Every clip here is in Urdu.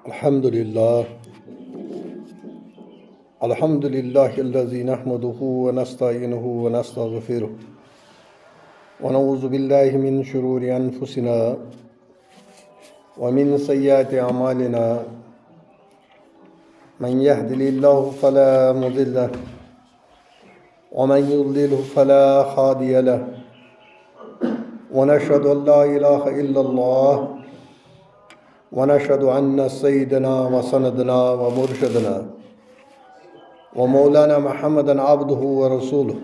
الحمد لله الذي نحمده ونستعينه ونستغفره ونعوذ بالله من شرور أنفسنا ومن سيئات أعمالنا من يهده الله فلا مضل له ومن يضلل فلا هادي له ونشهد أن لا إله إلا الله ونشهد أن سيدنا وسندنا ومرشدنا ومولانا محمدا عبده ورسوله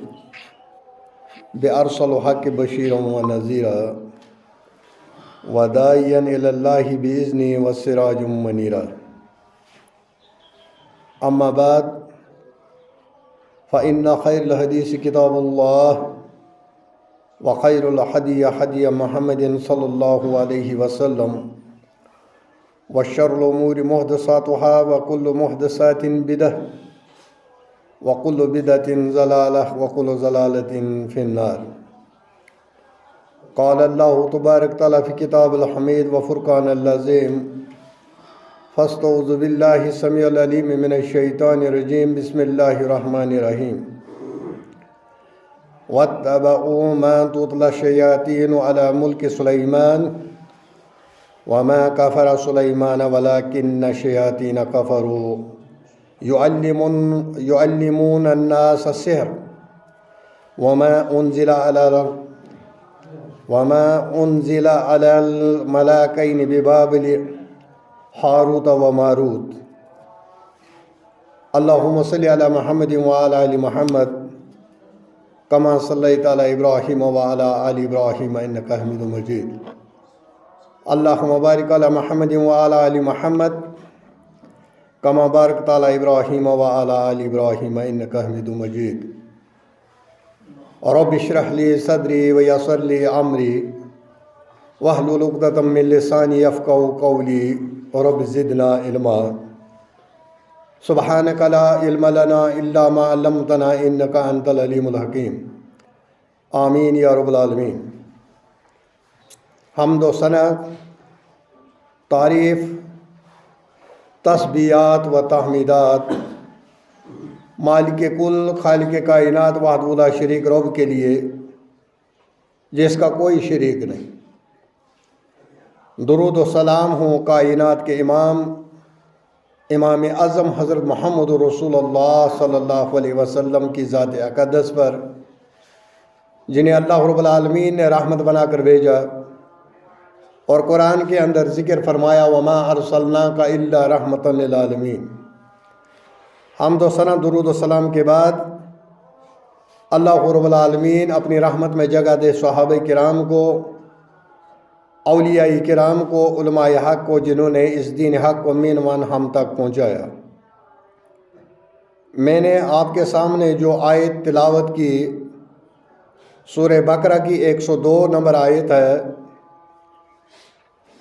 بأرسل حق بشيرا ونذيرا وداعيا إلى الله بإذنه وسراجا منيرا أما بعد فإن خير الحديث كتاب الله وخير الهدي هدي محمد صلى الله عليه وسلم وشر الأمور محدثاتها وكل محدثات بدعة وكل بدعة ضلالة وكل ضلالة في النار. قال الله تبارك وتعالى في كتاب الحميد وفرقان العظيم فاستعوذ بالله السميع العليم من الشيطان الرجيم بسم الله الرحمن الرحيم واتبعوا ما تتلى الشياطين على ملك سليمان وما كفر سليمان ولكن الشياطين كفروا يعلمون الناس السحر وما أنزل على الملائكين ببابل هاروت وماروت. اللهم صل على محمد وعلى آل محمد كما صليت على إبراهيم وعلى آل إبراهيم إنك حميد مجيد. اللهم بارك على محمد وعلى آل محمد كما باركت على إبراهيم وعلى آل إبراهيم إنك حميد مجيد. رب اشرح لي صدري ويسر لي أمري واحلل عقدة من لساني يفقهوا قولي رب زدنا علما. سبحانك لا علم لنا إلا ما علمتنا إنك أنت العليم الحكيم. آمین یا رب العالمین. حمد و ثنا، تعریف، تسبیحات و تحمیدات مالک کل خالق کائنات وحدہ لا شریک رب کے لیے جس کا کوئی شریک نہیں. درود و سلام ہوں کائنات کے امام اعظم حضرت محمد رسول اللہ صلی اللہ علیہ وسلم کی ذات اقدس پر جنہیں اللہ رب العالمین نے رحمت بنا کر بھیجا اور قرآن کے اندر ذکر فرمایا وما ارسلناک الا رحمتا للعالمین. حمد و ثنا درود و سلام کے بعد اللہ رب العالمین اپنی رحمت میں جگہ دے صحابہ کرام کو، اولیاء کرام کو، علماء حق کو جنہوں نے اس دین حق کو مین مان ہم تک پہنچایا. میں نے آپ کے سامنے جو آیت تلاوت کی سورہ بقرہ کی 102 نمبر آیت ہے،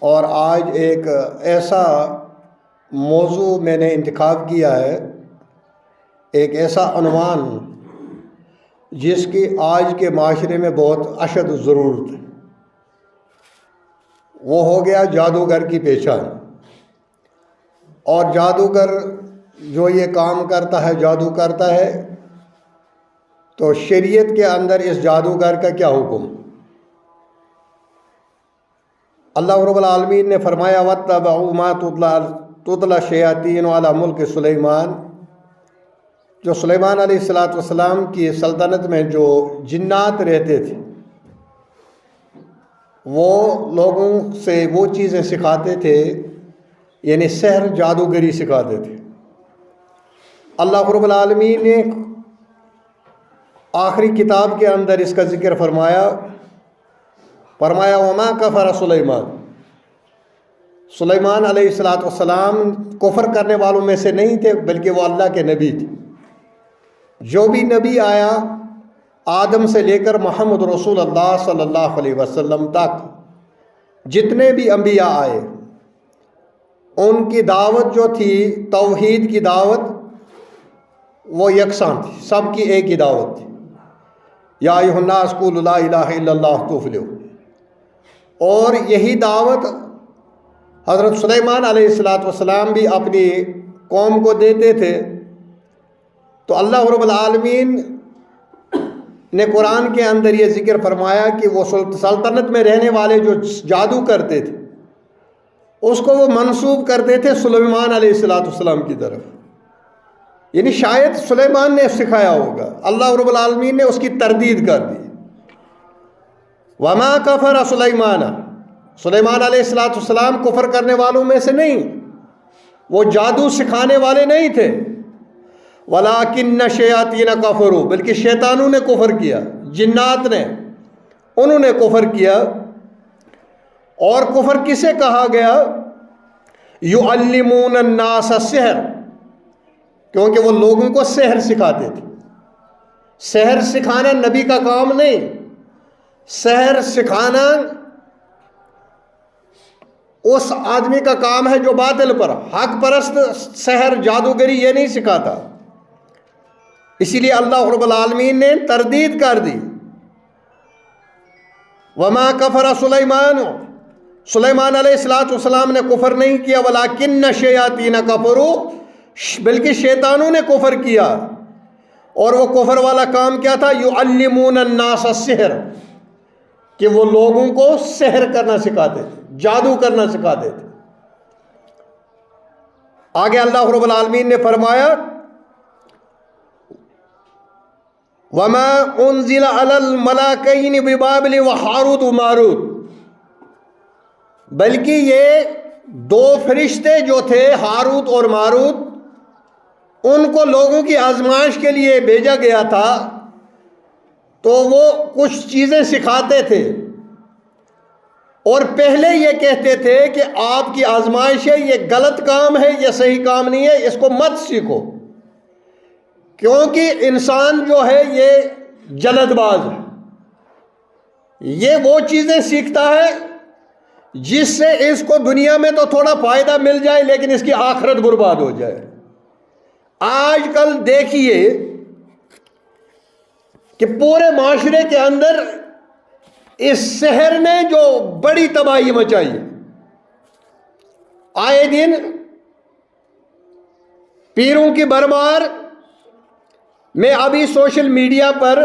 اور آج ایک ایسا موضوع میں نے انتخاب کیا ہے، ایک ایسا عنوان جس کی آج کے معاشرے میں بہت اشد ضرورت ہے. وہ ہو گیا جادوگر کی پہچان. اور جادوگر جو یہ کام کرتا ہے، جادو کرتا ہے، تو شریعت کے اندر اس جادوگر کا کیا حکم؟ اللہ رب العالمین نے فرمایا وَاتَّبَعُوا مَا تُتْلَى الشَّيَاطِينُ عَلَى مُلْكِ سلیمان. جو سلیمان علیہ السلام کی سلطنت میں جو جنات رہتے تھے وہ لوگوں سے وہ چیزیں سکھاتے تھے، یعنی سحر، جادوگری سکھاتے تھے. اللہ رب العالمین نے آخری کتاب کے اندر اس کا ذکر فرمایا وما کفر سلیمان علیہ السلام کفر کرنے والوں میں سے نہیں تھے، بلکہ وہ اللہ کے نبی تھے. جو بھی نبی آیا آدم سے لے کر محمد رسول اللہ صلی اللہ علیہ وسلم تک جتنے بھی انبیاء آئے ان کی دعوت جو تھی توحید کی دعوت وہ یکساں تھی، سب کی ایک ہی دعوت تھی. یا ایھا الناس قولوا لا الہ الا اللہ تفلحوا. اور یہی دعوت حضرت سلیمان علیہ السلام بھی اپنی قوم کو دیتے تھے، تو اللہ رب العالمین نے قرآن کے اندر یہ ذکر فرمایا کہ وہ سلطنت میں رہنے والے جو جادو کرتے تھے اس کو وہ منسوب کرتے تھے سلیمان علیہ السلام کی طرف، یعنی شاید سلیمان نے سکھایا ہوگا۔ اللہ رب العالمین نے اس کی تردید کر دی۔ وما کفر سلیمان علیہ السلام کفر کرنے والوں میں سے نہیں، وہ جادو سکھانے والے نہیں تھے۔ وَلَٰكِنَّ الشَّيَاطِينَ كَفَرُوا، بلکہ شیطانوں نے کفر کیا، جنات نے، انہوں نے کفر کیا۔ اور کفر کسے کہا گیا؟ يُعَلِّمُونَ النَّاسَ السِّحْرَ، کیونکہ وہ لوگوں کو سحر سکھاتے تھے۔ سحر سکھانا نبی کا کام نہیں، سحر سکھانا اس آدمی کا کام ہے جو باطل پر، حق پرست سحر جادوگری یہ نہیں سکھاتا۔ اسی لیے اللہ رب العالمین نے تردید کر دی۔ وما کفر سلیمان علیہ السلام نے کفر نہیں کیا، ولیکن الشیاطین کفروا، بلکہ شیطانوں نے کفر کیا۔ اور وہ کفر والا کام کیا تھا؟ یعلمون الناس السحر، کہ وہ لوگوں کو سحر کرنا سکھاتے تھے، جادو کرنا سکھاتے تھے۔ آگے اللہ رب العالمین نے فرمایا وما انزل علی الملائکین ببابل وہاروت وماروت، بلکہ یہ دو فرشتے جو تھے ہاروت اور ماروت، ان کو لوگوں کی آزمائش کے لیے بھیجا گیا تھا، تو وہ کچھ چیزیں سکھاتے تھے، اور پہلے یہ کہتے تھے کہ آپ کی آزمائش ہے، یہ غلط کام ہے، یہ صحیح کام نہیں ہے، اس کو مت سیکھو، کیونکہ انسان جو ہے یہ جلد باز ہے، یہ وہ چیزیں سیکھتا ہے جس سے اس کو دنیا میں تو تھوڑا فائدہ مل جائے لیکن اس کی آخرت برباد ہو جائے۔ آج کل دیکھیے کہ پورے معاشرے کے اندر اس سحر نے جو بڑی تباہی مچائی ہے، آئے دن پیروں کی بھرمار۔ میں ابھی سوشل میڈیا پر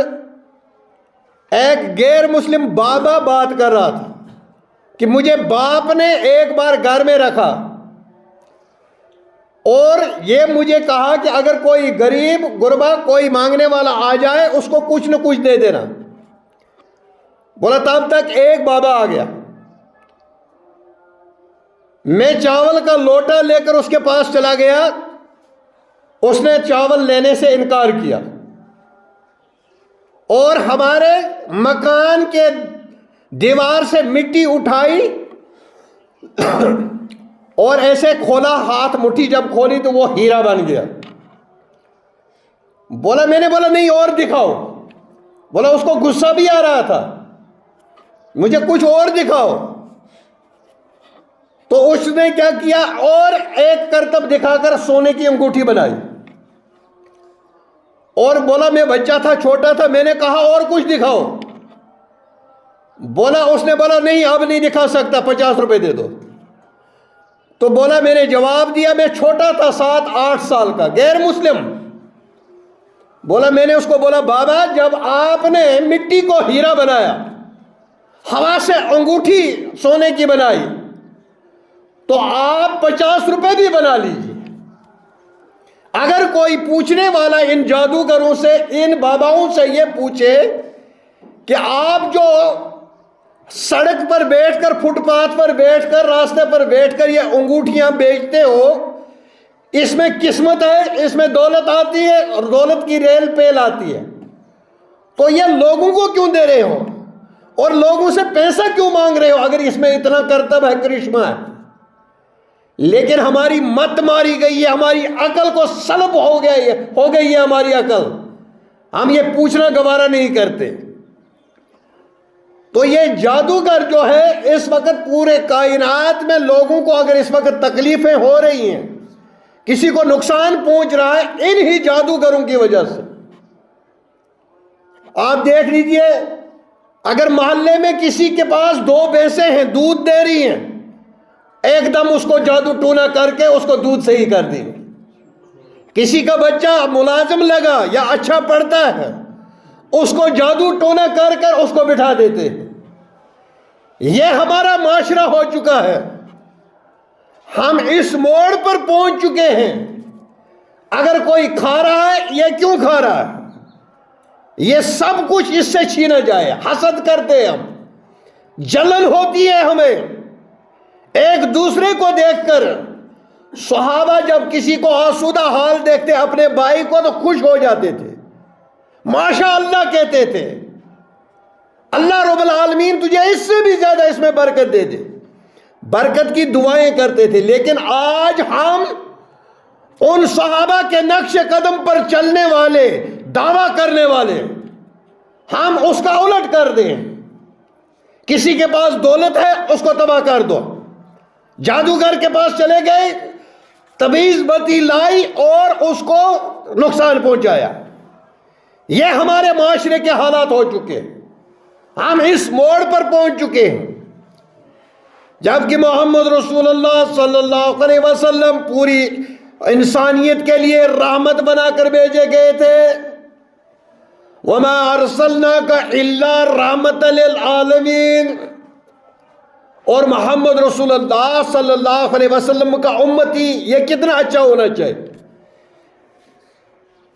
ایک غیر مسلم بابا بات کر رہا تھا کہ مجھے باپ نے ایک بار گھر میں رکھا اور یہ مجھے کہا کہ اگر کوئی غریب غربا کوئی مانگنے والا آ جائے اس کو کچھ نہ کچھ دے دینا۔ بولا تب تک ایک بابا آ گیا، میں چاول کا لوٹا لے کر اس کے پاس چلا گیا، اس نے چاول لینے سے انکار کیا، اور ہمارے مکان کے دیوار سے مٹی اٹھائی اور ایسے کھولا، ہاتھ مٹھی جب کھولی تو وہ ہیرا بن گیا۔ بولا میں نے بولا نہیں اور دکھاؤ، بولا اس کو غصہ بھی آ رہا تھا، مجھے کچھ اور دکھاؤ۔ تو اس نے کیا کیا، اور ایک کرتب دکھا کر سونے کی انگوٹھی بنائی، اور بولا میں بچہ تھا، چھوٹا تھا، میں نے کہا اور کچھ دکھاؤ، بولا اس نے بولا نہیں اب نہیں دکھا سکتا، 50 روپے دے دو۔ تو بولا میں نے جواب دیا، میں چھوٹا تھا 7-8 سال کا، غیر مسلم۔ بولا میں نے اس کو بولا بابا جب آپ نے مٹی کو ہیرا بنایا، ہوا سے انگوٹھی سونے کی بنائی، تو آپ 50 روپے بھی بنا لیجیے۔ اگر کوئی پوچھنے والا ان جادوگروں سے، ان باباؤں سے یہ پوچھے کہ آپ جو سڑک پر بیٹھ کر، فٹ پاتھ پر بیٹھ کر، راستے پر بیٹھ کر یہ انگوٹھیاں بیچتے ہو، اس میں قسمت ہے، اس میں دولت آتی ہے اور دولت کی ریل پیل آتی ہے، تو یہ لوگوں کو کیوں دے رہے ہو اور لوگوں سے پیسہ کیوں مانگ رہے ہو اگر اس میں اتنا کرتب ہے، کرشمہ ہے؟ لیکن ہماری مت ماری گئی ہے، ہماری عقل کو سلب ہو گئی ہے ہماری عقل، ہم یہ پوچھنا گوارا نہیں کرتے۔ تو یہ جادوگر جو ہے اس وقت پورے کائنات میں لوگوں کو اگر اس وقت تکلیفیں ہو رہی ہیں، کسی کو نقصان پہنچ رہا ہے، انہی جادوگروں کی وجہ سے۔ آپ دیکھ لیجئے، اگر محلے میں کسی کے پاس 2 بھینسیں ہیں، دودھ دے رہی ہیں، ایک دم اس کو جادو ٹونا کر کے اس کو دودھ صحیح کر دیں گے. کسی کا بچہ ملازم لگا یا اچھا پڑھتا ہے، اس کو جادو ٹونا کر کر اس کو بٹھا دیتے ہیں. یہ ہمارا معاشرہ ہو چکا ہے. ہم اس موڑ پر پہنچ چکے ہیں. اگر کوئی کھا رہا ہے، یہ کیوں کھا رہا ہے؟ یہ سب کچھ اس سے چھینا جائے. حسد کرتے ہم، جلن ہوتی ہے ہمیں ایک دوسرے کو دیکھ کر. صحابہ جب کسی کو آسودہ حال دیکھتے اپنے بھائی کو تو خوش ہو جاتے تھے، ماشاء اللہ کہتے تھے، اللہ رب العالمین تجھے اس سے بھی زیادہ اس میں برکت دے دے. برکت کی دعائیں کرتے تھے. لیکن آج ہم ان صحابہ کے نقش قدم پر چلنے والے، دعویٰ کرنے والے، ہم اس کا الٹ کر دیں. کسی کے پاس دولت ہے، اس کو تباہ کر دو. جادوگر کے پاس چلے گئے، تبیز بتی لائی اور اس کو نقصان پہنچایا. یہ ہمارے معاشرے کے حالات ہو چکے. ہم اس موڑ پر پہنچ چکے ہیں. جبکہ محمد رسول اللہ صلی اللہ علیہ وسلم پوری انسانیت کے لیے رحمت بنا کر بھیجے گئے تھے. وَمَا أَرْسَلْنَاكَ إِلَّا رَحْمَةً لِلْعَالَمِينَ. اور محمد رسول اللہ صلی اللہ علیہ وسلم کا امتی یہ کتنا اچھا ہونا چاہیے،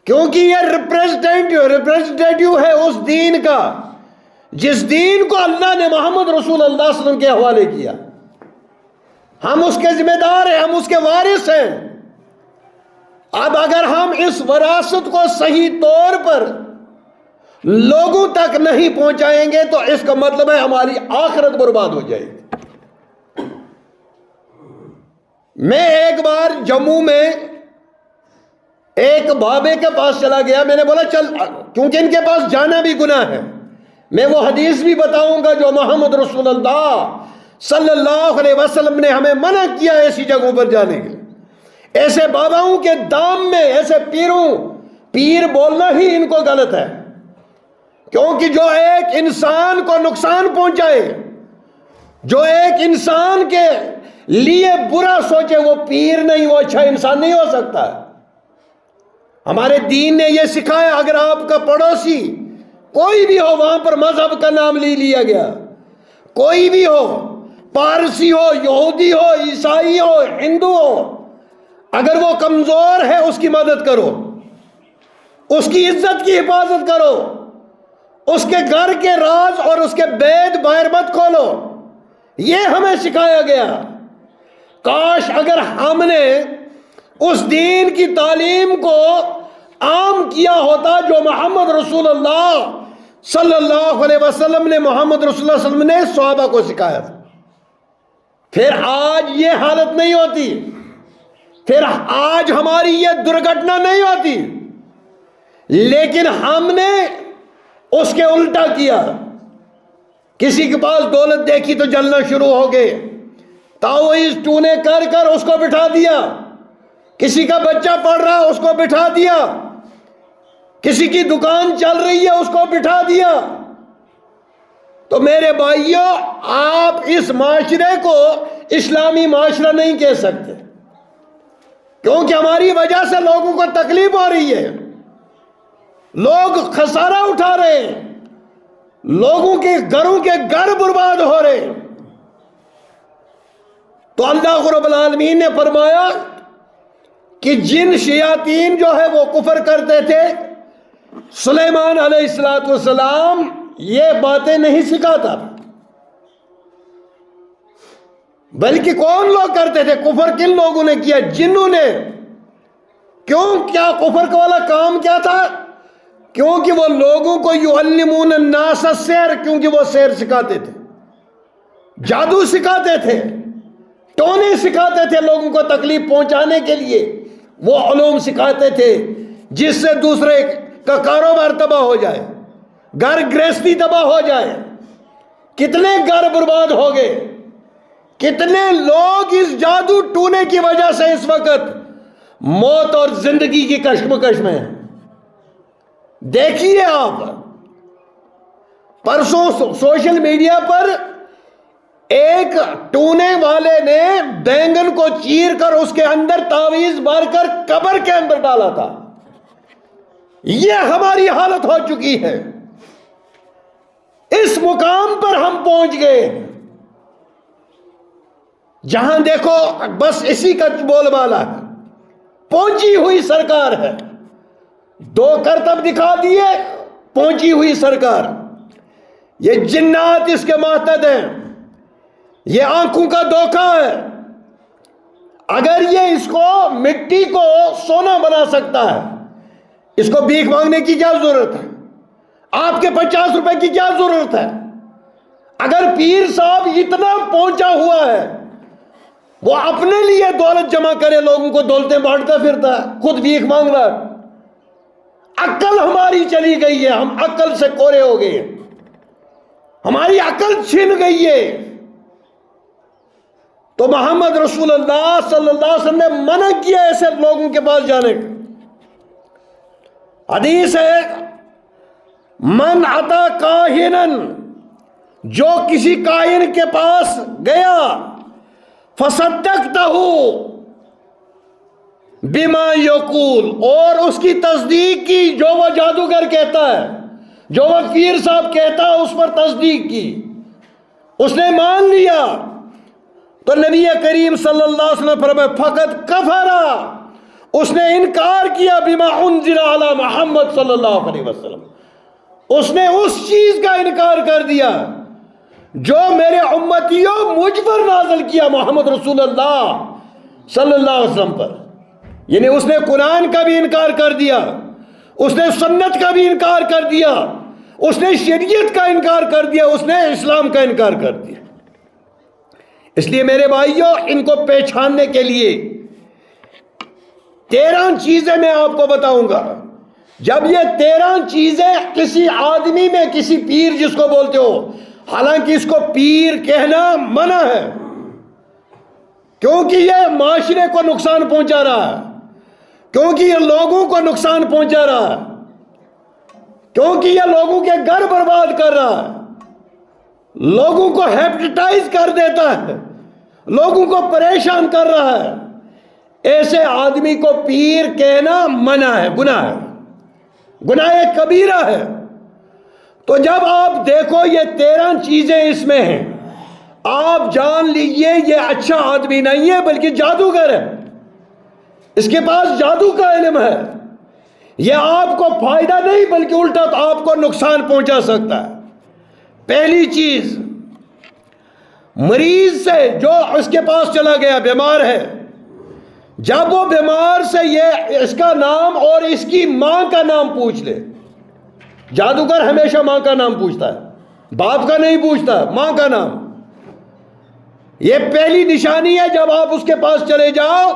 کیونکہ یہ ریپریزنٹیٹیو ہے اس دین کا جس دین کو اللہ نے محمد رسول اللہ صلی اللہ علیہ وسلم کے حوالے کیا. ہم اس کے ذمہ دار ہیں، ہم اس کے وارث ہیں. اب اگر ہم اس وراثت کو صحیح طور پر لوگوں تک نہیں پہنچائیں گے تو اس کا مطلب ہے ہماری آخرت برباد ہو جائے گی. میں ایک بار جموں میں ایک بابے کے پاس چلا گیا. میں نے بولا چل، کیونکہ ان کے پاس جانا بھی گناہ ہے. میں وہ حدیث بھی بتاؤں گا جو محمد رسول اللہ صلی اللہ علیہ وسلم نے ہمیں منع کیا ایسی جگہوں پر جانے کے. ایسے باباؤں کے دام میں ایسے پیر بولنا ہی ان کو غلط ہے. کیونکہ جو ایک انسان کو نقصان پہنچائے، جو ایک انسان کے لیے برا سوچے، وہ پیر نہیں، وہ اچھا انسان نہیں ہو سکتا. ہمارے دین نے یہ سکھایا اگر آپ کا پڑوسی کوئی بھی ہو، وہاں پر مذہب کا نام لیا گیا، کوئی بھی ہو، پارسی ہو، یہودی ہو، عیسائی ہو، ہندو ہو، اگر وہ کمزور ہے اس کی مدد کرو، اس کی عزت کی حفاظت کرو، اس کے گھر کے راز اور اس کے بید باہر مت کھولو. یہ ہمیں سکھایا گیا. کاش اگر ہم نے اس دین کی تعلیم کو عام کیا ہوتا جو محمد رسول اللہ صلی اللہ علیہ وسلم نے محمد رسول اللہ صلی اللہ علیہ وسلم نے صحابہ کو سکھایا تھا. پھر آج یہ حالت نہیں ہوتی، پھر آج ہماری یہ درگھٹنا نہیں ہوتی. لیکن ہم نے اس کے الٹا کیا. کسی کے پاس دولت دیکھی تو جلنا شروع ہو گئے، تاویز ٹونے کر کر اس کو بٹھا دیا. کسی کا بچہ پڑھ رہا اس کو بٹھا دیا، کسی کی دکان چل رہی ہے اس کو بٹھا دیا. تو میرے بھائیوں، آپ اس معاشرے کو اسلامی معاشرہ نہیں کہہ سکتے، کیونکہ ہماری وجہ سے لوگوں کو تکلیف ہو رہی ہے، لوگ خسارہ اٹھا رہے ہیں، لوگوں کے گھروں کے گھر برباد ہو رہے ہیں. تو اللہ رب العالمین نے فرمایا کہ جن شیاطین جو ہے وہ کفر کرتے تھے، سلیمان علیہ السلام یہ باتیں نہیں سکھاتا، بلکہ کون لوگ کرتے تھے کفر؟ کن لوگوں نے کیا؟ جنوں نے. کیوں؟ کیا کفر والا کام کیا تھا؟ کیونکہ وہ لوگوں کو یعلمون الناس السحر، کیونکہ وہ سحر سکھاتے تھے، جادو سکھاتے تھے، ٹونے سکھاتے تھے لوگوں کو تکلیف پہنچانے کے لیے. وہ علوم سکھاتے تھے جس سے دوسرے کا کاروبار تباہ ہو جائے، گھر گرہستی تباہ ہو جائے. کتنے گھر برباد ہو گئے، کتنے لوگ اس جادو ٹونے کی وجہ سے اس وقت موت اور زندگی کی کشمکش میں ہیں. دیکھیے آپ، پرسوں سوشل میڈیا پر ایک ٹونے والے نے بینگن کو چیر کر اس کے اندر تعویذ بھر کر قبر کے اندر ڈالا تھا. یہ ہماری حالت ہو چکی ہے. اس مقام پر ہم پہنچ گئے جہاں دیکھو بس اسی کا بول بالا ہے. پہنچی ہوئی سرکار ہے. 2 کرتب دکھا دیے، پہنچی ہوئی سرکار. یہ جنات اس کے ماتحت ہیں. یہ آنکھوں کا دھوکہ ہے. اگر یہ اس کو مٹی کو سونا بنا سکتا ہے، اس کو بھیک مانگنے کی کیا ضرورت ہے؟ آپ کے 50 روپے کی کیا ضرورت ہے؟ اگر پیر صاحب اتنا پہنچا ہوا ہے، وہ اپنے لیے دولت جمع کرے، لوگوں کو دولتیں بانٹتا پھرتا ہے، خود بھیک مانگ رہا ہے. عقل ہماری چلی گئی ہے. ہم عقل سے کورے ہو گئے ہیں. ہماری عقل چھن گئی ہے. تو محمد رسول اللہ صلی اللہ علیہ وسلم نے منع کیا ایسے لوگوں کے پاس جانے کا. حدیث ہے، من اتا کاہنا، جو کسی کاہن کے پاس گیا، فصدقتہ بما یقول، اور اس کی تصدیق کی جو وہ جادوگر کہتا ہے، جو وہ پیر صاحب کہتا ہے، اس پر تصدیق کی، اس نے مان لیا، تو نبی کریم صلی اللہ علیہ وسلم فرمائے فقط کفرا، اس نے انکار کیا بما انزل علی محمد صلی اللہ علیہ وسلم، اس نے اس چیز کا انکار کر دیا جو میرے امتیوں مجھ پر نازل کیا، محمد رسول اللہ صلی اللہ علیہ وسلم پر. یعنی اس نے قرآن کا بھی انکار کر دیا، اس نے سنت کا بھی انکار کر دیا، اس نے شریعت کا انکار کر دیا، اس نے اسلام کا انکار کر دیا. اس لیے میرے بھائیوں، ان کو پہچاننے کے لیے 13 چیزیں میں آپ کو بتاؤں گا. جب یہ 13 چیزیں کسی آدمی میں، کسی پیر جس کو بولتے ہو، حالانکہ اس کو پیر کہنا منع ہے کیونکہ یہ معاشرے کو نقصان پہنچا رہا ہے، کیونکہ یہ لوگوں کو نقصان پہنچا رہا ہے، کیونکہ یہ لوگوں کے گھر برباد کر رہا ہے، لوگوں کو ہیپٹائز کر دیتا ہے، لوگوں کو پریشان کر رہا ہے. ایسے آدمی کو پیر کہنا منع ہے، گناہ ہے، گناہ کبیرہ ہے. تو جب آپ دیکھو یہ 13 چیزیں اس میں ہیں، آپ جان لیجئے یہ اچھا آدمی نہیں ہے بلکہ جادوگر ہے. اس کے پاس جادو کا علم ہے. یہ آپ کو فائدہ نہیں بلکہ الٹا تو آپ کو نقصان پہنچا سکتا ہے. پہلی چیز، مریض سے جو اس کے پاس چلا گیا بیمار ہے، جب وہ بیمار سے یہ اس کا نام اور اس کی ماں کا نام پوچھ لے. جادوگر ہمیشہ ماں کا نام پوچھتا ہے، باپ کا نہیں پوچھتا، ماں کا نام. یہ پہلی نشانی ہے. جب آپ اس کے پاس چلے جاؤ،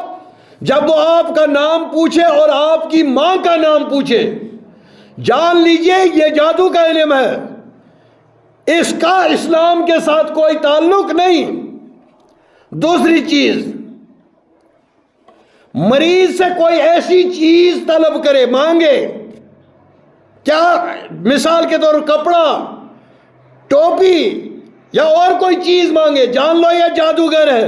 جب وہ آپ کا نام پوچھے اور آپ کی ماں کا نام پوچھے، جان لیجئے یہ جادو کا علم ہے، اس کا اسلام کے ساتھ کوئی تعلق نہیں. دوسری چیز، مریض سے کوئی ایسی چیز طلب کرے، مانگے، کیا مثال کے طور پر کپڑا، ٹوپی یا اور کوئی چیز مانگے، جان لو یہ جادوگر ہے.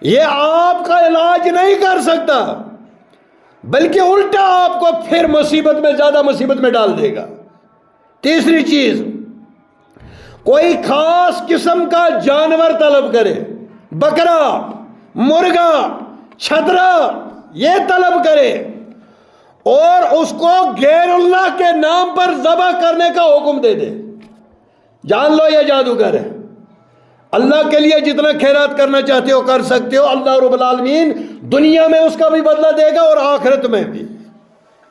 یہ آپ کا علاج نہیں کر سکتا بلکہ الٹا آپ کو پھر مصیبت میں، زیادہ مصیبت میں ڈال دے گا. تیسری چیز، کوئی خاص قسم کا جانور طلب کرے، بکرا، مرغا، چھترا، یہ طلب کرے اور اس کو غیر اللہ کے نام پر ذبح کرنے کا حکم دے دے، جان لو یہ جادوگر ہے. اللہ کے لیے جتنا خیرات کرنا چاہتے ہو کر سکتے ہو، اللہ رب العالمین دنیا میں اس کا بھی بدلہ دے گا اور آخرت میں بھی.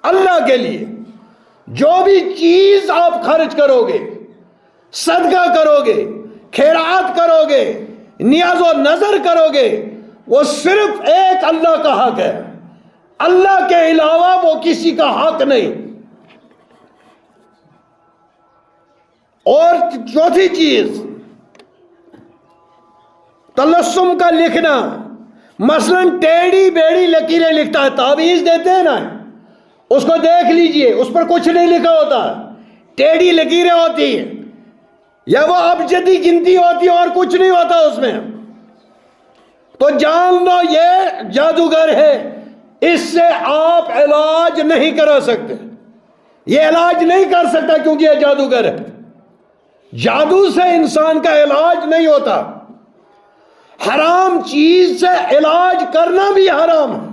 اللہ کے لیے جو بھی چیز آپ خرچ کرو گے، صدقہ کرو گے، خیرات کرو گے، نیاز و نظر کرو گے، وہ صرف ایک اللہ کا حق ہے. اللہ کے علاوہ وہ کسی کا حق نہیں. اور چوتھی چیز، تلسم کا لکھنا. مثلا ٹیڑھی بیڑی لکیریں لکھتا ہے، تعویذ دیتے ہیں نا، اس کو دیکھ لیجئے، اس پر کچھ نہیں لکھا ہوتا، ٹیڑھی لکیریں ہوتی ہیں. یا وہ ابجدی گنتی ہوتی ہے اور کچھ نہیں ہوتا اس میں، تو جان لو یہ جادوگر ہے، اس سے آپ علاج نہیں کرا سکتے، یہ علاج نہیں کر سکتا کیونکہ یہ جادوگر ہے۔ جادو سے انسان کا علاج نہیں ہوتا، حرام چیز سے علاج کرنا بھی حرام ہے۔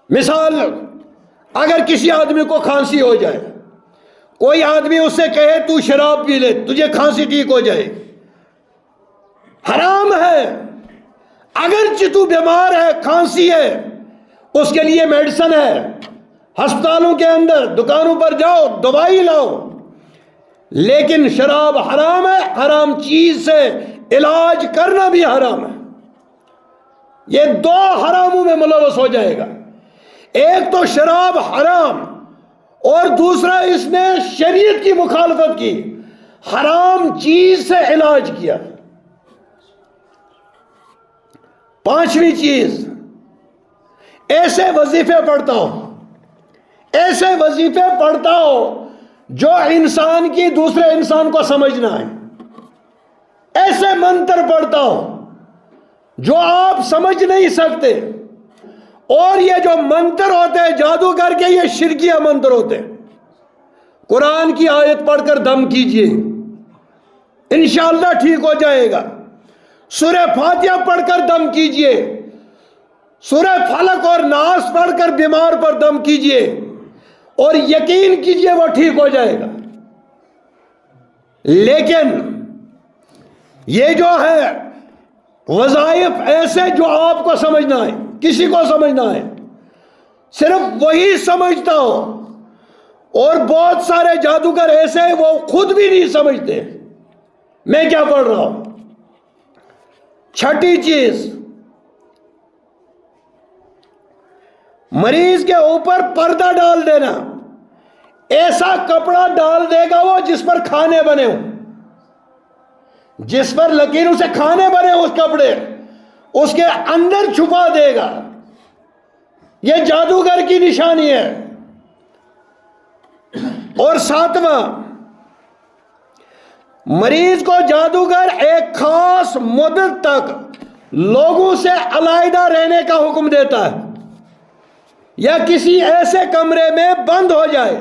مثال، اگر کسی آدمی کو کھانسی ہو جائے، کوئی آدمی اس سے کہے تو شراب پی لے تجھے کھانسی ٹھیک ہو جائے، حرام ہے۔ اگرچہ تو بیمار ہے، کھانسی ہے، اس کے لیے میڈیسن ہے، ہسپتالوں کے اندر دکانوں پر جاؤ دوائی لاؤ، لیکن شراب حرام ہے، حرام چیز سے علاج کرنا بھی حرام ہے۔ یہ دو حراموں میں ملوث ہو جائے گا، ایک تو شراب حرام اور دوسرا اس نے شریعت کی مخالفت کی، حرام چیز سے علاج کیا۔ پانچویں چیز، ایسے وظیفے پڑھتا ہو، ایسے وظیفے پڑھتا ہو جو انسان کی دوسرے انسان کو سمجھنا ہے، ایسے منتر پڑھتا ہو جو آپ سمجھ نہیں سکتے، اور یہ جو منتر ہوتے ہیں جادوگر کے، یہ شرکیہ منتر ہوتے ہیں۔ قرآن کی آیت پڑھ کر دم کیجئے انشاءاللہ ٹھیک ہو جائے گا، سورہ فاتحہ پڑھ کر دم کیجئے، سورہ فلق اور ناس پڑھ کر بیمار پر دم کیجئے اور یقین کیجئے وہ ٹھیک ہو جائے گا۔ لیکن یہ جو ہے وظائف ایسے جو آپ کو سمجھنا ہے، کسی کو سمجھنا ہے، صرف وہی سمجھتا ہو، اور بہت سارے جادوگر ایسے ہیں وہ خود بھی نہیں سمجھتے میں کیا پڑھ رہا ہوں۔ چھٹی چیز، مریض کے اوپر پردہ ڈال دینا، ایسا کپڑا ڈال دے گا وہ جس پر کھانے بنے ہوں، جس پر لکیروں سے کھانے بنے اس کپڑے، اس کے اندر چھپا دے گا، یہ جادوگر کی نشانی ہے۔ اور ساتواں، مریض کو جادوگر ایک خاص مدت تک لوگوں سے علیحدہ رہنے کا حکم دیتا ہے، یا کسی ایسے کمرے میں بند ہو جائے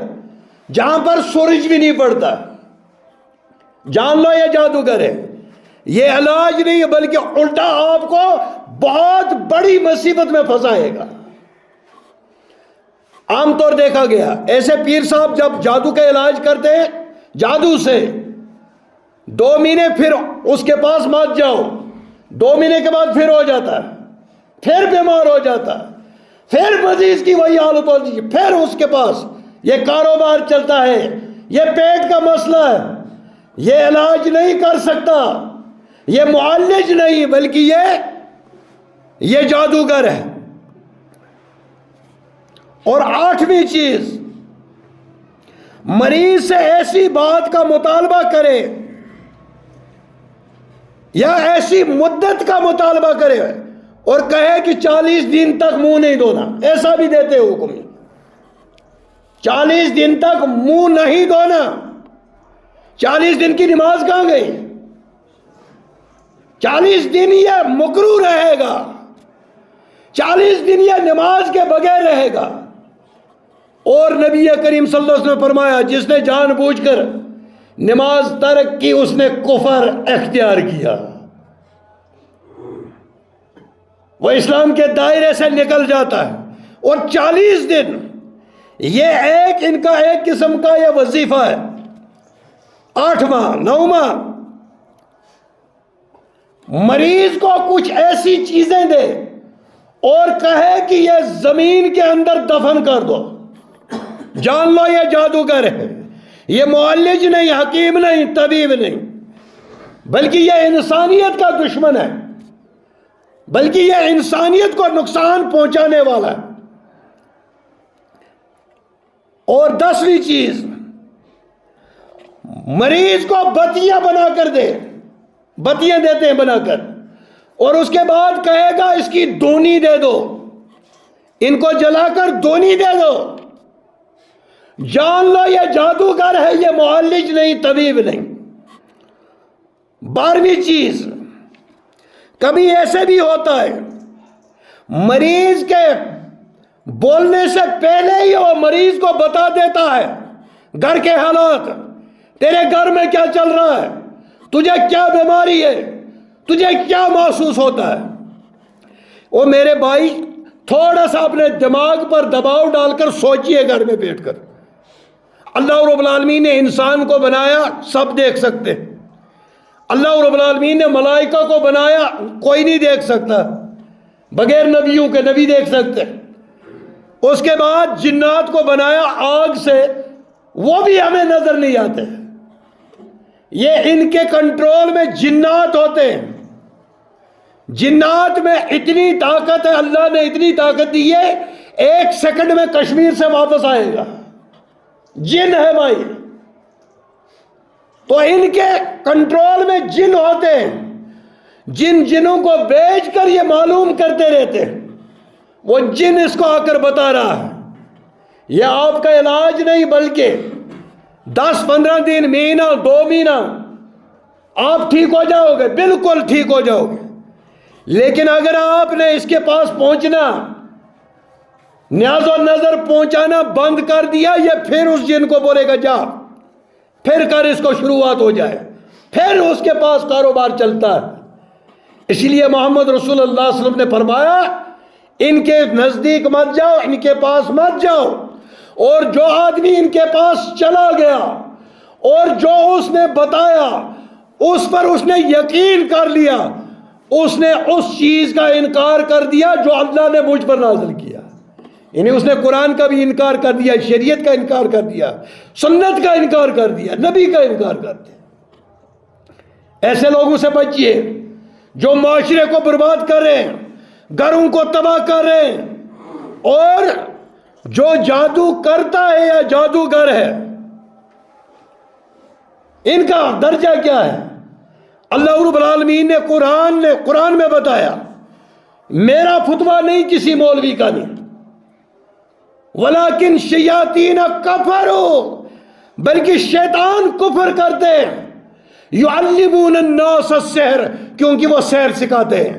جہاں پر سورج بھی نہیں پڑتا، جان لو یہ جادوگر ہے۔ یہ علاج نہیں ہے بلکہ الٹا آپ کو بہت بڑی مصیبت میں پھنسائے گا۔ عام طور دیکھا گیا ایسے پیر صاحب جب جادو کا علاج کرتے ہیں، جادو سے 2 مہینے پھر اس کے پاس مت جاؤ، 2 مہینے کے بعد پھر ہو جاتا ہے، پھر بیمار ہو جاتا ہے، پھر مریض کی وہی حالت ہوتی ہے، پھر اس کے پاس یہ کاروبار چلتا ہے، یہ پیٹ کا مسئلہ ہے، یہ علاج نہیں کر سکتا، یہ معالج نہیں بلکہ یہ جادوگر ہے۔ اور 8ویں چیز، مریض سے ایسی بات کا مطالبہ کرے یا ایسی مدت کا مطالبہ کرے اور کہے کہ 40 دن تک منہ نہیں دھونا، ایسا بھی دیتے ہو حکم، 40 دن تک منہ نہیں دھونا۔ 40 دن کی نماز کہاں گئی؟ 40 دن یہ مکروہ رہے گا، 40 دن یہ نماز کے بغیر رہے گا۔ اور نبی کریم صلی اللہ علیہ وسلم نے فرمایا جس نے جان بوجھ کر نماز ترک کی اس نے کفر اختیار کیا، وہ اسلام کے دائرے سے نکل جاتا ہے۔ اور 40 دن یہ ان کا ایک قسم کا یہ وظیفہ ہے۔ 8واں 9واں، مریض کو کچھ ایسی چیزیں دے اور کہے کہ یہ زمین کے اندر دفن کر دو، جان لو یہ جادوگر ہے، یہ معالج نہیں، حکیم نہیں، طبیب نہیں، بلکہ یہ انسانیت کا دشمن ہے، بلکہ یہ انسانیت کو نقصان پہنچانے والا ہے۔ اور 10ویں چیز، مریض کو بتیاں بنا کر دے، بتیاں دیتے ہیں بنا کر، اور اس کے بعد کہے گا اس کی دونی دے دو، ان کو جلا کر دونی دے دو، جان لو یہ جادوگر ہے، یہ معالج نہیں، طبیب نہیں۔ 12ویں چیز، کبھی ایسے بھی ہوتا ہے مریض کے بولنے سے پہلے ہی وہ مریض کو بتا دیتا ہے گھر کے حالات، تیرے گھر میں کیا چل رہا ہے، تجھے کیا بیماری ہے، تجھے کیا محسوس ہوتا ہے۔ وہ میرے بھائی تھوڑا سا اپنے دماغ پر دباؤ ڈال کر سوچئے گھر میں بیٹھ کر، اللہ رب العالمین نے انسان کو بنایا، سب دیکھ سکتے، اللہ رب العالمین نے ملائکہ کو بنایا، کوئی نہیں دیکھ سکتا بغیر نبیوں کے، نبی دیکھ سکتے۔ اس کے بعد جنات کو بنایا آگ سے، وہ بھی ہمیں نظر نہیں آتے، یہ ان کے کنٹرول میں جنات ہوتے ہیں۔ جنات میں اتنی طاقت ہے، اللہ نے اتنی طاقت دی ہے، 1 سیکنڈ میں کشمیر سے واپس آئے گا، جن ہے بھائی۔ تو ان کے کنٹرول میں جن ہوتے ہیں، جنوں کو بیچ کر یہ معلوم کرتے رہتے ہیں، وہ جن اس کو آ کر بتا رہا ہے یہ آپ کا علاج نہیں، بلکہ 10-15 دن، مہینہ، 2 مہینہ آپ ٹھیک ہو جاؤ گے، بالکل ٹھیک ہو جاؤ گے۔ لیکن اگر آپ نے اس کے پاس پہنچنا، نیاز و نظر پہنچانا بند کر دیا، یہ پھر اس جن کو بولے گا جا، پھر کر اس کو شروعات ہو جائے، پھر اس کے پاس کاروبار چلتا ہے۔ اسی لیے محمد رسول اللہ صلی اللہ علیہ وسلم نے فرمایا ان کے نزدیک مت جاؤ، ان کے پاس مت جاؤ، اور جو آدمی ان کے پاس چلا گیا اور جو اس نے بتایا اس پر اس نے یقین کر لیا، اس نے اس چیز کا انکار کر دیا جو اللہ نے مجھ پر نازل کیا، یعنی اس نے قرآن کا بھی انکار کر دیا، شریعت کا انکار کر دیا، سنت کا انکار کر دیا، نبی کا انکار کر دیا۔ ایسے لوگوں سے بچیے جو معاشرے کو برباد کر رہے ہیں، گھروں کو تباہ کر رہے ہیں، اور جو جادو کرتا ہے یا جادوگر ہے، ان کا درجہ کیا ہے؟ اللہ رب العالمین نے قرآن میں بتایا، میرا فتویٰ نہیں، کسی مولوی کا نہیں، ولیکن شیاطین کفروا، بلکہ شیطان کفر کرتے ہیں، یعلمون الناس السحر، کیونکہ وہ سحر سکھاتے ہیں،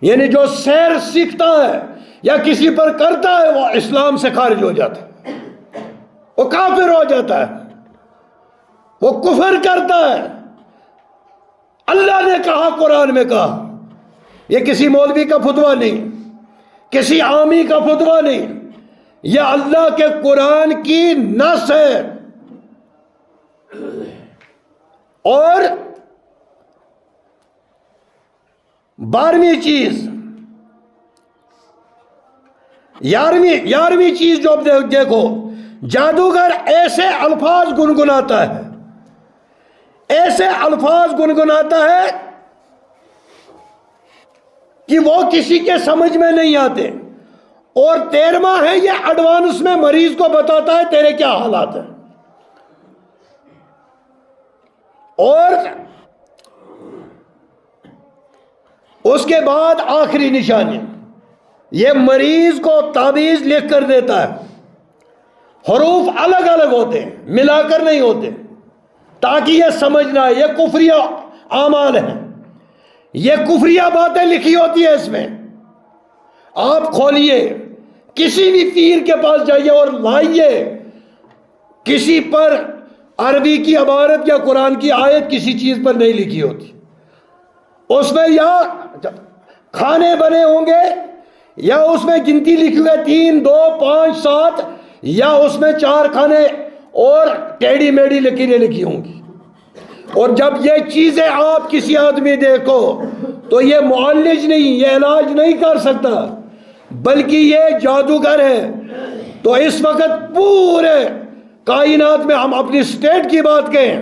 یعنی جو سحر سیکھتا ہے یا کسی پر کرتا ہے وہ اسلام سے خارج ہو جاتا ہے، وہ کافر ہو جاتا ہے، وہ کفر کرتا ہے۔ اللہ نے کہا، قرآن میں کہا، یہ کسی مولوی کا فتویٰ نہیں، کسی عامی کا فتویٰ نہیں، یہ اللہ کے قرآن کی نص ہے۔ اور 12ویں چیز، 11ویں چیز جو دیکھو، جادوگر ایسے الفاظ گنگناتا ہے، ایسے الفاظ گنگناتا ہے کہ وہ کسی کے سمجھ میں نہیں آتے۔ اور 13واں ہے، یہ ایڈوانس میں مریض کو بتاتا ہے تیرے کیا حالات ہیں۔ اور اس کے بعد آخری نشانی، یہ مریض کو تعویذ لکھ کر دیتا ہے، حروف الگ الگ ہوتے ہیں، ملا کر نہیں ہوتے، تاکہ یہ سمجھنا ہے یہ کفریہ اعمال ہیں، یہ کفریہ باتیں لکھی ہوتی ہیں اس میں۔ آپ کھولیے، کسی بھی پیر کے پاس جائیے اور لائیے، کسی پر عربی کی عبارت یا قرآن کی آیت کسی چیز پر نہیں لکھی ہوتی، اس میں یا کھانے بنے ہوں گے، یا اس میں گنتی لکھی ہوئے 3 2 5 7، یا اس میں 4 کھانے اور ٹیڑھی میڑھی لکیریں لکھی ہوں گی۔ اور جب یہ چیزیں آپ کسی آدمی دیکھو تو یہ معالج نہیں، یہ علاج نہیں کر سکتا، بلکہ یہ جادوگر ہے۔ تو اس وقت پورے کائنات میں، ہم اپنی اسٹیٹ کی بات کہیں،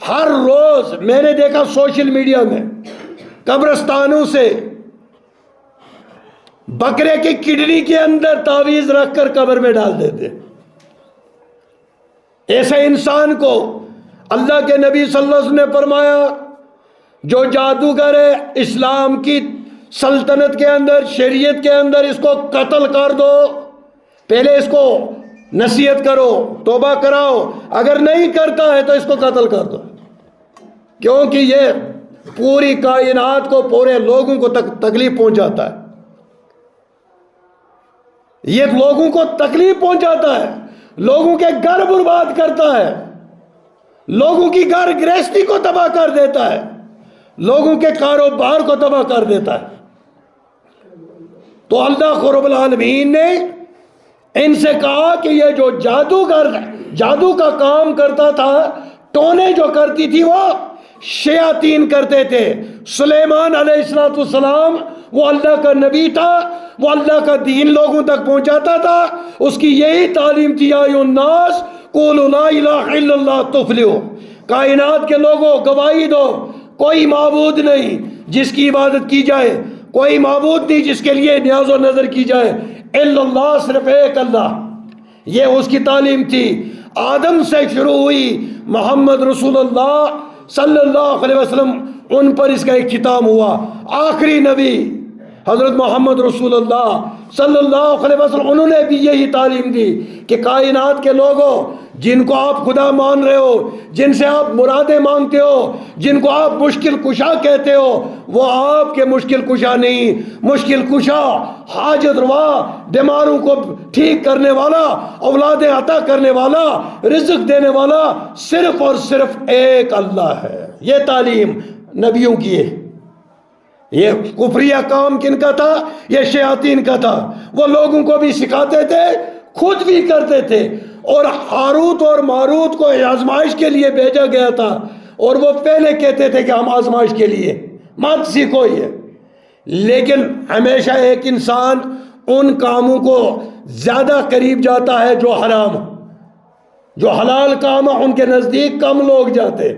ہر روز میں نے دیکھا سوشل میڈیا میں قبرستانوں سے بکرے کی کڈنی کے اندر تعویذ رکھ کر قبر میں ڈال دیتے۔ ایسے انسان کو اللہ کے نبی صلی اللہ علیہ وسلم نے فرمایا، جو جادوگر ہے اسلام کی سلطنت کے اندر، شریعت کے اندر، اس کو قتل کر دو، پہلے اس کو نصیحت کرو، توبہ کراؤ، اگر نہیں کرتا ہے تو اس کو قتل کر دو، کیونکہ یہ پوری کائنات کو، پورے لوگوں کو تکلیف پہنچاتا ہے، یہ لوگوں کو تکلیف پہنچاتا ہے، لوگوں کے گھر برباد کرتا ہے، لوگوں کی گھر گرہستی کو تباہ کر دیتا ہے، لوگوں کے کاروبار کو تباہ کر دیتا ہے۔ تو اللہ رب العالمین نے ان سے کہا کہ یہ جو جادوگر جادو کا کام کرتا تھا، ٹونے جو کرتی تھی وہ شیاطین کرتے تھے۔ سلیمان علیہ السلام وہ اللہ کا نبی تھا، وہ اللہ کا دین لوگوں تک پہنچاتا تھا، اس کی یہی تعلیم تھی، یا ایھا الناس قولوا لا الہ الا اللہ تفلحوا، کائنات کے لوگوں گواہی دو کوئی معبود نہیں جس کی عبادت کی جائے، کوئی معبود نہیں جس کے لیے نیاز و نظر کی جائے، الا اللہ، صرف ایک اللہ۔ یہ اس کی تعلیم تھی، آدم سے شروع ہوئی، محمد رسول اللہ صلی اللہ علیہ وسلم ان پر اس کا اختتام ہوا۔ آخری نبی حضرت محمد رسول اللہ صلی اللہ علیہ وسلم، انہوں نے بھی یہی تعلیم دی کہ کائنات کے لوگوں، جن کو آپ خدا مان رہے ہو، جن سے آپ مرادیں مانگتے ہو، جن کو آپ مشکل کشا کہتے ہو، وہ آپ کے مشکل کشا نہیں، مشکل کشا، حاجت روا، بیماروں کو ٹھیک کرنے والا، اولادیں عطا کرنے والا، رزق دینے والا صرف اور صرف ایک اللہ ہے۔ یہ تعلیم نبیوں کی ہے۔ یہ کفریہ کام کن کا تھا؟ یہ شیاطین کا تھا۔ وہ لوگوں کو بھی سکھاتے تھے، خود بھی کرتے تھے، اور ہاروت اور ماروت کو آزمائش کے لیے بھیجا گیا تھا، اور وہ پہلے کہتے تھے کہ ہم آزمائش کے لیے، مت سیکھو یہ۔ لیکن ہمیشہ ایک انسان ان کاموں کو زیادہ قریب جاتا ہے جو حرام، جو حلال کام ان کے نزدیک کم لوگ جاتے۔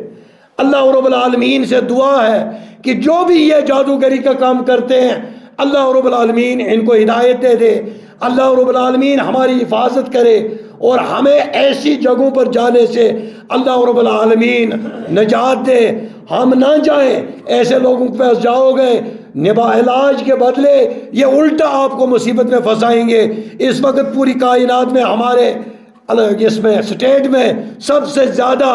اللہ رب العالمین سے دعا ہے کہ جو بھی یہ جادوگری کا کام کرتے ہیں، اللہ رب العالمین ان کو ہدایت دے دے، اللہ رب العالمین ہماری حفاظت کرے، اور ہمیں ایسی جگہوں پر جانے سے اللہ رب العالمین نجات دے۔ ہم نہ جائیں ایسے لوگوں کے پاس، جاؤ گے نبا علاج کے بدلے یہ الٹا آپ کو مصیبت میں پھنسائیں گے۔ اس وقت پوری کائنات میں ہمارے اس میں اسٹیٹ میں سب سے زیادہ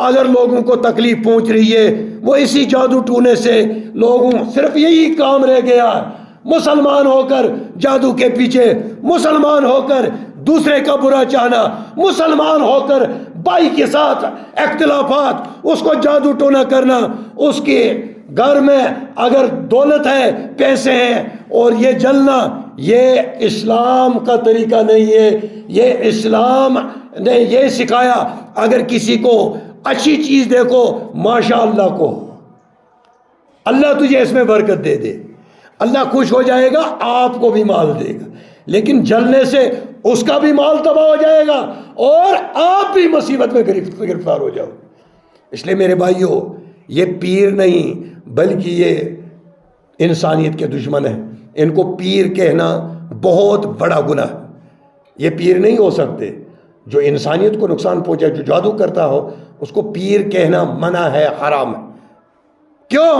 اگر لوگوں کو تکلیف پہنچ رہی ہے وہ اسی جادو ٹونے سے۔ لوگوں صرف یہی کام رہ گیا، مسلمان ہو کر جادو کے پیچھے، مسلمان ہو کر دوسرے کا برا چاہنا، مسلمان ہو کر بھائی کے ساتھ اختلافات، اس کو جادو ٹونا کرنا۔ اس کے گھر میں اگر دولت ہے، پیسے ہیں، اور یہ جلنا، یہ اسلام کا طریقہ نہیں ہے۔ یہ اسلام نے یہ سکھایا اگر کسی کو اچھی چیز دیکھو ماشاء اللہ کو، اللہ تجھے اس میں برکت دے دے، اللہ خوش ہو جائے گا، آپ کو بھی مال دے گا۔ لیکن جلنے سے اس کا بھی مال تباہ ہو جائے گا اور آپ بھی مصیبت میں گرفتار ہو جاؤ۔ اس لیے میرے بھائیوں، یہ پیر نہیں بلکہ یہ انسانیت کے دشمن ہیں۔ ان کو پیر کہنا بہت بڑا گناہ ہے۔ یہ پیر نہیں ہو سکتے۔ جو انسانیت کو نقصان پہنچائے، جو جادو کرتا ہو، اس کو پیر کہنا منع ہے، حرام ہے۔ کیوں؟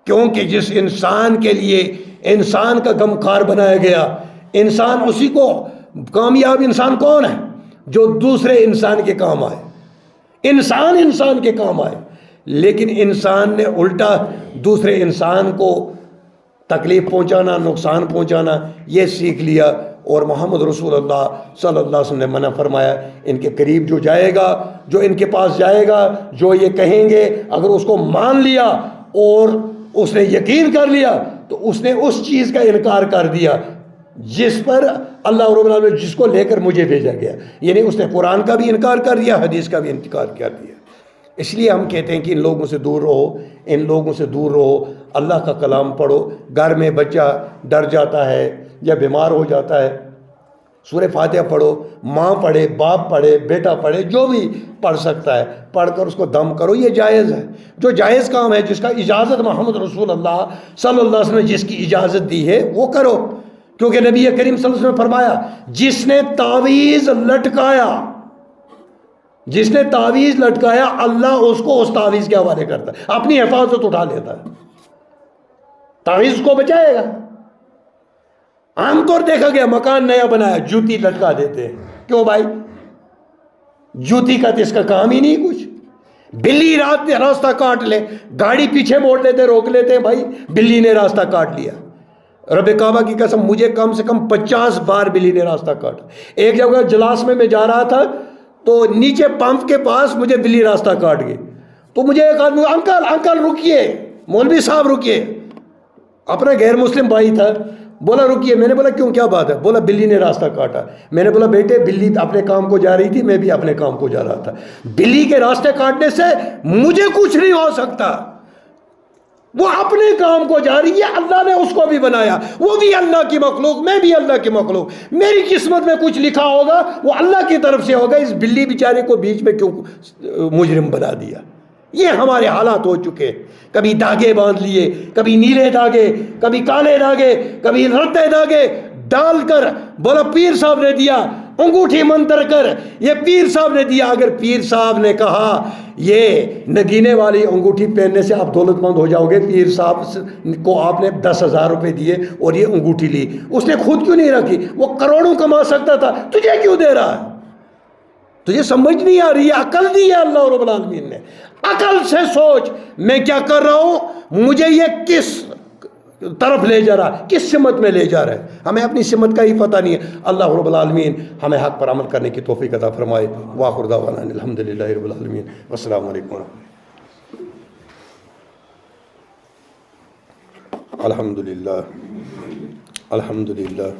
کیونکہ جس انسان کے لیے انسان کا غمخوار بنایا گیا، انسان اسی کو، کامیاب انسان کون ہے؟ جو دوسرے انسان کے کام آئے، انسان کے کام آئے۔ لیکن انسان نے الٹا دوسرے انسان کو تکلیف پہنچانا، نقصان پہنچانا یہ سیکھ لیا، اور محمد رسول اللہ صلی اللہ علیہ وسلم نے منع فرمایا۔ ان کے قریب جو جائے گا، جو ان کے پاس جائے گا، جو یہ کہیں گے، اگر اس کو مان لیا اور اس نے یقین کر لیا تو اس نے اس چیز کا انکار کر دیا جس پر اللہ رب العالمین جس کو لے کر مجھے بھیجا گیا، یعنی اس نے قرآن کا بھی انکار کر دیا، حدیث کا بھی انکار کر دیا۔ اس لیے ہم کہتے ہیں کہ ان لوگوں سے دور رہو، ان لوگوں سے دور رہو، اللہ کا کلام پڑھو۔ گھر میں بچہ ڈر جاتا ہے یا بیمار ہو جاتا ہے، سورہ فاتحہ پڑھو، ماں پڑھے، باپ پڑھے، بیٹا پڑھے، جو بھی پڑھ سکتا ہے پڑھ کر اس کو دم کرو۔ یہ جائز ہے، جو جائز کام ہے، جس کا اجازت محمد رسول اللہ صلی اللہ علیہ وسلم نے جس کی اجازت دی ہے وہ کرو، کیونکہ نبی کریم صلی اللہ علیہ وسلم نے فرمایا جس نے تعویذ لٹکایا، جس نے تعویذ لٹکایا، اللہ اس کو اس تعویذ کے حوالے کرتا ہے، اپنی حفاظت اٹھا لیتا ہے، تعویذ کو بچائے گا۔ عام طور دیکھا گیا مکان نیا بنایا جوتی لٹکا دیتے ہیں، کیوں بھائی؟ جوتی کا تو اس کا کام ہی نہیں کچھ. بلی راستہ کاٹ لے, گاڑی پیچھے موڑ لیتے, روک لیتے, بھائی بلی نے راستہ کاٹ لیا. رب کعبہ کی قسم مجھے کم سے کم 50 بار بلی نے راستہ کاٹا. ایک جگہ جلاس میں جا رہا تھا تو نیچے پمپ کے پاس مجھے بلی راستہ کاٹ گئی. تو مجھے ایک آدمی, انکل رکیے, مولوی صاحب رکیے, اپنا غیر مسلم بھائی تھا, بولا رکیے. میں نے بولا کیوں, کیا بات ہے؟ بولا بلی نے راستہ کاٹا. میں نے بولا بیٹے بلی اپنے کام کو جا رہی تھی, میں بھی اپنے کام کو جا رہا تھا. بلی کے راستے کاٹنے سے مجھے کچھ نہیں ہو سکتا. وہ اپنے کام کو جا رہی ہے, اللہ نے اس کو بھی بنایا, وہ بھی اللہ کی مخلوق, میں بھی اللہ کی مخلوق. میری قسمت میں کچھ لکھا ہوگا وہ اللہ کی طرف سے ہوگا. اس بلی بیچارے کو بیچ میں کیوں مجرم بنا دیا؟ یہ ہمارے حالات ہو چکے. کبھی دھاگے باندھ لیے, کبھی نیلے دھاگے, کبھی کالے دھاگے, کبھی رتے دھاگے ڈال کر بولا پیر صاحب نے دیا, انگوٹھی منتر کر, یہ پیر صاحب نے دیا. اگر پیر صاحب نے کہا یہ نگینے والی انگوٹھی پہننے سے آپ دولت مند ہو جاؤ گے, پیر صاحب کو آپ نے 10,000 روپے دیے اور یہ انگوٹھی لی, اس نے خود کیوں نہیں رکھی؟ وہ کروڑوں کما سکتا تھا, تجھے کیوں دے رہا ہے؟ تجھے سمجھ نہیں آ رہی ہے؟ عقل دی ہے اللہ رب العالمین نے. عقل سے سوچ میں کیا کر رہا ہوں, مجھے یہ کس طرف لے جا رہا, کس سمت میں لے جا رہا ہے. ہمیں اپنی سمت کا ہی پتہ نہیں ہے. اللہ رب العالمین ہمیں حق پر عمل کرنے کی توفیق عطا فرمائے. وآخر دعوانا الحمدللہ رب العالمین. والسلام علیکم ورحمۃ اللہ. الحمدللہ الحمدللہ